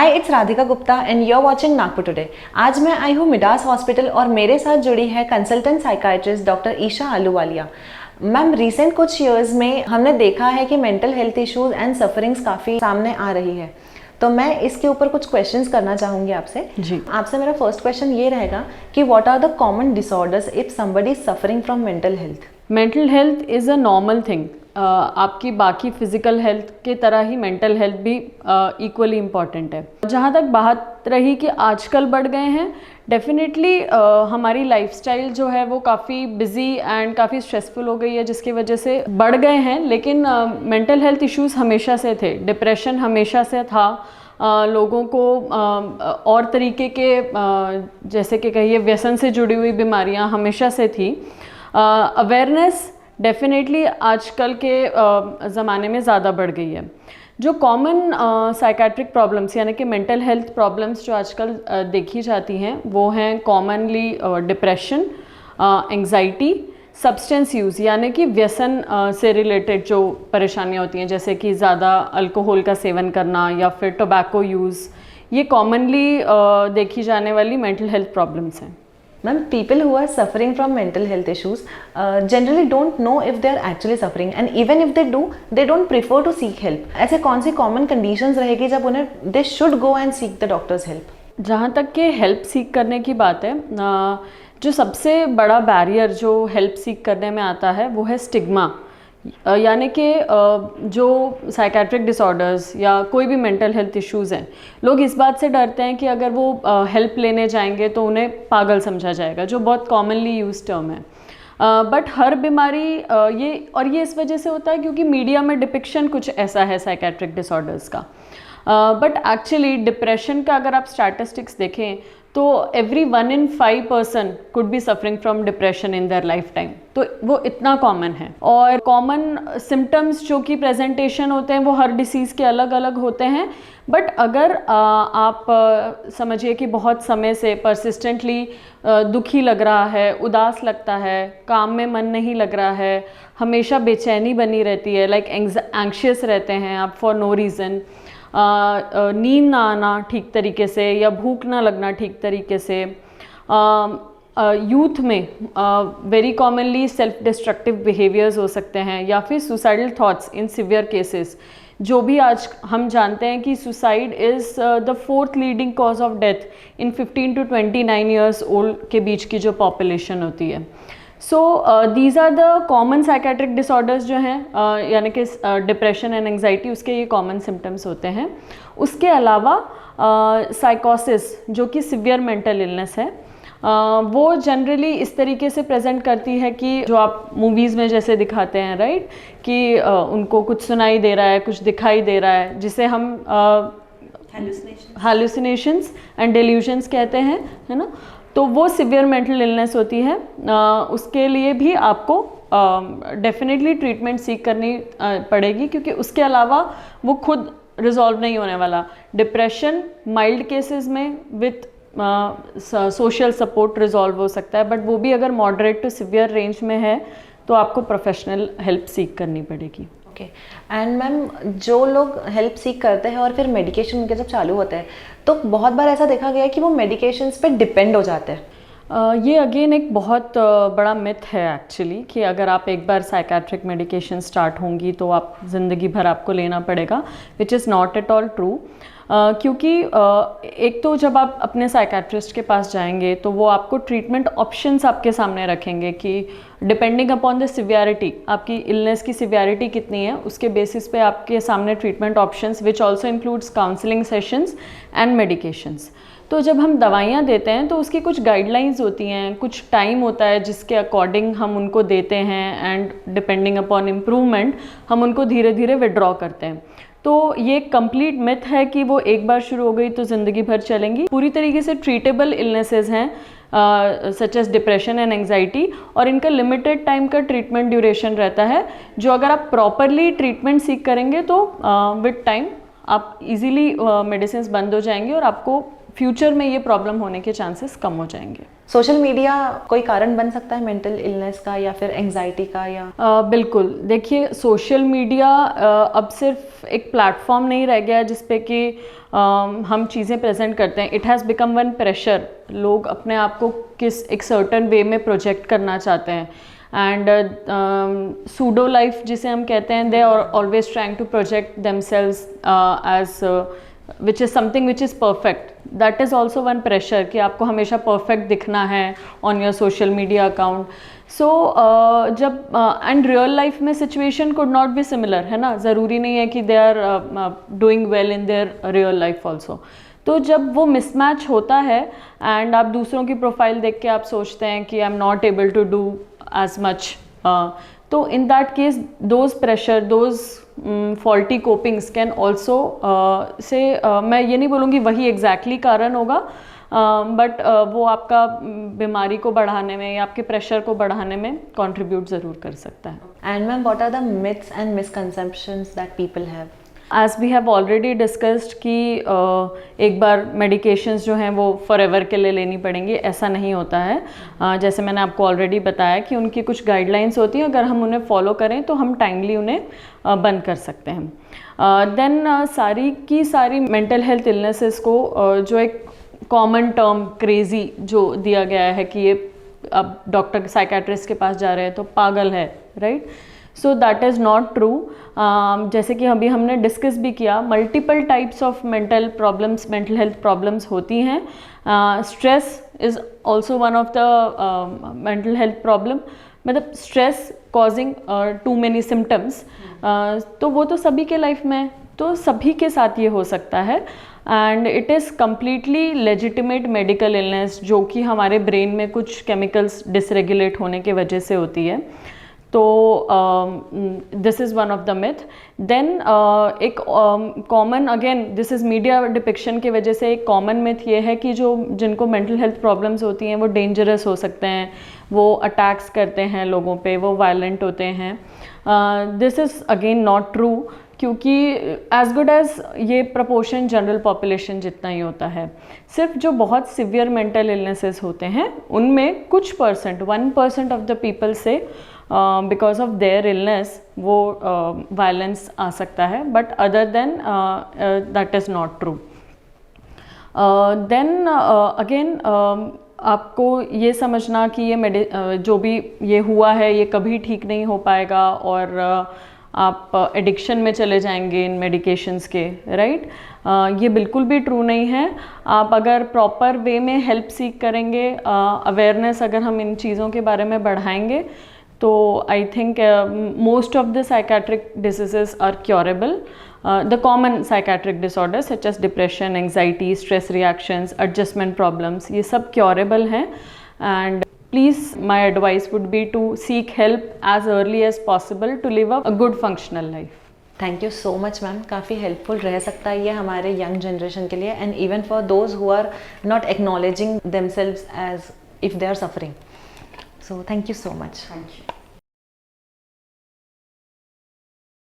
Hi, it's Radhika Gupta and you are watching Nagpur today. आज मैं आई हूँ मिडास हॉस्पिटल और मेरे साथ जुड़ी है consultant psychiatrist doctor Isha Ahluwalia. Ma'am, recent कुछ ईयर्स में हमने देखा है कि mental health issues and sufferings काफ़ी सामने आ रही है, तो मैं इसके ऊपर कुछ क्वेश्चंस करना चाहूँगी आपसे। जी। आपसे मेरा फर्स्ट क्वेश्चन ये रहेगा कि what are the common disorders if somebody is suffering from mental health? Mental health is a normal thing. आपकी बाकी फिजिकल हेल्थ के तरह ही मेंटल हेल्थ भी इक्वली इम्पॉर्टेंट है। जहाँ तक बात रही कि आजकल बढ़ गए हैं, डेफिनेटली हमारी लाइफस्टाइल जो है वो काफ़ी बिजी एंड काफ़ी स्ट्रेसफुल हो गई है, जिसकी वजह से बढ़ गए हैं। लेकिन मेंटल हेल्थ इश्यूज़ हमेशा से थे, डिप्रेशन हमेशा से था। लोगों को और तरीके के जैसे कि कहिए व्यसन से जुड़ी हुई बीमारियां हमेशा से थी। अवेयरनेस डेफिनेटली आजकल के ज़माने में ज़्यादा बढ़ गई है। जो कॉमन साइकेट्रिक प्रॉब्लम्स यानी कि मेंटल हेल्थ प्रॉब्लम्स जो आजकल देखी जाती हैं वो हैं commonly depression, anxiety, substance use यानी कि व्यसन से रिलेटेड जो परेशानियां होती हैं, जैसे कि ज़्यादा अल्कोहल का सेवन करना या फिर टोबैको यूज़, ये कॉमनली देखी जाने वाली मेंटल हेल्थ प्रॉब्लम्स हैं। Ma'am, people who are suffering from mental health issues generally don't know if they are actually suffering and even if they don't prefer to seek help. ऐसे कौन सी common conditions रहेगी जब उन्हें they should go and seek the doctor's help? जहाँ तक कि help seek करने की बात है, जो सबसे बड़ा बैरियर जो हेल्प सीक करने में आता है वो है स्टिग्मा। यानी कि जो साइकेट्रिक डिसऑर्डर्स या कोई भी मेंटल हेल्थ इश्यूज़ हैं, लोग इस बात से डरते हैं कि अगर वो हेल्प लेने जाएंगे तो उन्हें पागल समझा जाएगा, जो बहुत कॉमनली यूज टर्म है। बट हर बीमारी ये इस वजह से होता है क्योंकि मीडिया में डिपिक्शन कुछ ऐसा है साइकेट्रिक डिसऑर्डर्स का। बट एक्चुअली डिप्रेशन का अगर आप स्टैटिस्टिक्स देखें तो every 1 in 5 person could be suffering from depression in their life time, तो वो इतना कॉमन है। और कॉमन सिम्टम्स जो कि प्रेजेंटेशन होते हैं वो हर डिसीज़ के अलग अलग होते हैं। बट अगर आप समझिए कि बहुत समय से परसिस्टेंटली दुखी लग रहा है, उदास लगता है, काम में मन नहीं लग रहा है, हमेशा बेचैनी बनी रहती है, लाइक एंग्शियस रहते हैं आप फॉर नो रीज़न, नींद ना आना ठीक तरीके से या भूख ना लगना ठीक तरीके से, यूथ में very commonly self destructive behaviours हो सकते हैं या फिर suicidal thoughts in severe cases. जो भी आज हम जानते हैं कि suicide is the 4th leading cause of death in 15 to 29 years old के बीच की जो पॉपुलेशन होती है। So these are the common psychiatric disorders जो हैं, यानी कि डिप्रेशन एंड एंग्जाइटी, उसके ये कॉमन सिम्टम्स होते हैं। उसके अलावा साइकोसिस जो कि सिवियर मेंटल इलनेस है, वो जनरली इस तरीके से प्रेजेंट करती है कि जो आप मूवीज़ में जैसे दिखाते हैं, राइट, कि उनको कुछ सुनाई दे रहा है, कुछ दिखाई दे रहा है, जिसे हम हैलुसिनेशंस एंड डेल्यूजन्स कहते हैं, है ना। तो वो सिवियर मेंटल इलनेस होती है। उसके लिए भी आपको डेफिनेटली ट्रीटमेंट सीख करनी पड़ेगी, क्योंकि उसके अलावा वो खुद रिजॉल्व नहीं होने वाला। डिप्रेशन माइल्ड केसेस में विथ सोशल सपोर्ट रिजॉल्व हो सकता है, बट वो भी अगर मॉडरेट टू सिवियर रेंज में है तो आपको प्रोफेशनल हेल्प सीख करनी पड़ेगी। ओके। एंड मैम, जो लोग हेल्प सीख करते हैं और फिर मेडिकेशन उनके जब चालू होते हैं तो बहुत बार ऐसा देखा गया है कि वो मेडिकेशंस पे डिपेंड हो जाते हैं। ये अगेन एक बहुत बड़ा मिथ है एक्चुअली, कि अगर आप एक बार साइकेट्रिक मेडिकेशन स्टार्ट होंगी तो आप ज़िंदगी भर आपको लेना पड़ेगा, which is not at all true. क्योंकि एक तो जब आप अपने साइकेट्रिस्ट के पास जाएंगे तो वो आपको ट्रीटमेंट ऑप्शंस आपके सामने रखेंगे कि डिपेंडिंग अपॉन द सिवियरिटी, आपकी इलनेस की सिवियरिटी कितनी है, उसके बेसिस पे आपके सामने treatment options which also includes counselling sessions and medications. तो जब हम दवाइयाँ देते हैं तो उसकी कुछ गाइडलाइंस होती हैं, कुछ टाइम होता है जिसके अकॉर्डिंग हम उनको देते हैं, एंड डिपेंडिंग अपॉन इम्प्रूवमेंट हम उनको धीरे धीरे विड्रॉ करते हैं। तो ये कंप्लीट मिथ है कि वो एक बार शुरू हो गई तो ज़िंदगी भर चलेंगी। पूरी तरीके से ट्रीटेबल इलनेसेस हैं such as depression and anxiety, और इनका लिमिटेड टाइम का ट्रीटमेंट ड्यूरेशन रहता है, जो अगर आप प्रॉपरली ट्रीटमेंट सीख करेंगे तो विद टाइम आप इजीली मेडिसिन बंद हो जाएंगे और आपको फ्यूचर में ये प्रॉब्लम होने के चांसेस कम हो जाएंगे। सोशल मीडिया कोई कारण बन सकता है मेंटल इलनेस का या फिर एंजाइटी का या बिल्कुल, देखिए सोशल मीडिया अब सिर्फ एक प्लेटफॉर्म नहीं रह गया जिस पे कि हम चीज़ें प्रेजेंट करते हैं. It has become one pressure. लोग अपने आप को किस एक सर्टन वे में प्रोजेक्ट करना चाहते हैं. एंड सूडो लाइफ जिसे हम कहते हैं, they are always trying to project themselves as which is something which is perfect. That is also one pressure कि आपको हमेशा परफेक्ट दिखना है on your social media account. So जब एंड रियल लाइफ में situation could not be similar, है ना. ज़रूरी नहीं है कि they are doing well in their real life also. तो जब वो मिसमैच होता है एंड आप दूसरों की प्रोफाइल देख के आप सोचते हैं कि I am not able to do as much, तो in that case those pressure, those faulty copings can also से मैं ये नहीं बोलूँगी वही एग्जैक्टली कारण होगा, बट वो आपका बीमारी को बढ़ाने में या आपके प्रेशर को बढ़ाने में कंट्रीब्यूट ज़रूर कर सकता है. And ma'am, what are the myths and misconceptions that people have? As we have already discussed कि एक बार मेडिकेशंस जो हैं वो फॉरएवर के लिए लेनी पड़ेंगी, ऐसा नहीं होता है. जैसे मैंने आपको ऑलरेडी बताया कि उनकी कुछ गाइडलाइंस होती हैं, अगर हम उन्हें फॉलो करें तो हम टाइमली उन्हें बंद कर सकते हैं. देन सारी की सारी मेंटल हेल्थ इलनेसेस को जो एक कॉमन टर्म क्रेज़ी जो दिया गया है कि ये अब डॉक्टर साइकेट्रिस्ट के पास जा रहे हैं तो पागल है, right. So that is not true. जैसे कि अभी हमने डिस्कस भी किया, multiple types of mental problems, mental health problems होती हैं. Stress is also one of the mental health problem. मतलब stress causing to many symptoms, तो वो तो सभी के लाइफ में है, तो सभी के साथ ये हो सकता है. And it is completely legitimate medical illness जो कि हमारे ब्रेन में कुछ केमिकल्स डिसरेगुलेट होने की वजह से होती है. तो this is one of the myth. Then एक common, again this is media depiction की वजह से एक कॉमन मिथ ये है कि जो जिनको मेंटल हेल्थ प्रॉब्लम्स होती हैं वो डेंजरस हो सकते हैं, वो अटैक्स करते हैं लोगों पे, वो वायलेंट होते हैं. This is again not true, क्योंकि एज गुड एज ये प्रपोर्शन जनरल पॉपुलेशन जितना ही होता है. सिर्फ जो बहुत सिवियर मेंटल इलनेसेस होते हैं उनमें कुछ परसेंट, 1% ऑफ द पीपल से बिकॉज ऑफ देयर इलनेस वो वायलेंस आ सकता है, but other than that is not true. Then again आपको ये समझना कि ये जो भी ये हुआ है ये कभी ठीक नहीं हो पाएगा और आप एडिक्शन में चले जाएंगे इन मेडिकेशंस के, राइट. ये बिल्कुल भी ट्रू नहीं है. आप अगर प्रॉपर वे में हेल्प सीख करेंगे, अवेयरनेस अगर हम इन चीज़ों के बारे में बढ़ाएंगे, तो I think most of the psychiatric diseases are curable. The common psychiatric disorders such as depression, anxiety, stress reactions, adjustment problems, ये सब क्योरेबल हैं. And please, my advice would be to seek help as early as possible to live a good functional life. Thank you so much ma'am. काफ़ी helpful रह सकता है ये हमारे young generation के लिए, and even for those who are not acknowledging themselves as if they are suffering. So thank you so much. Thank you.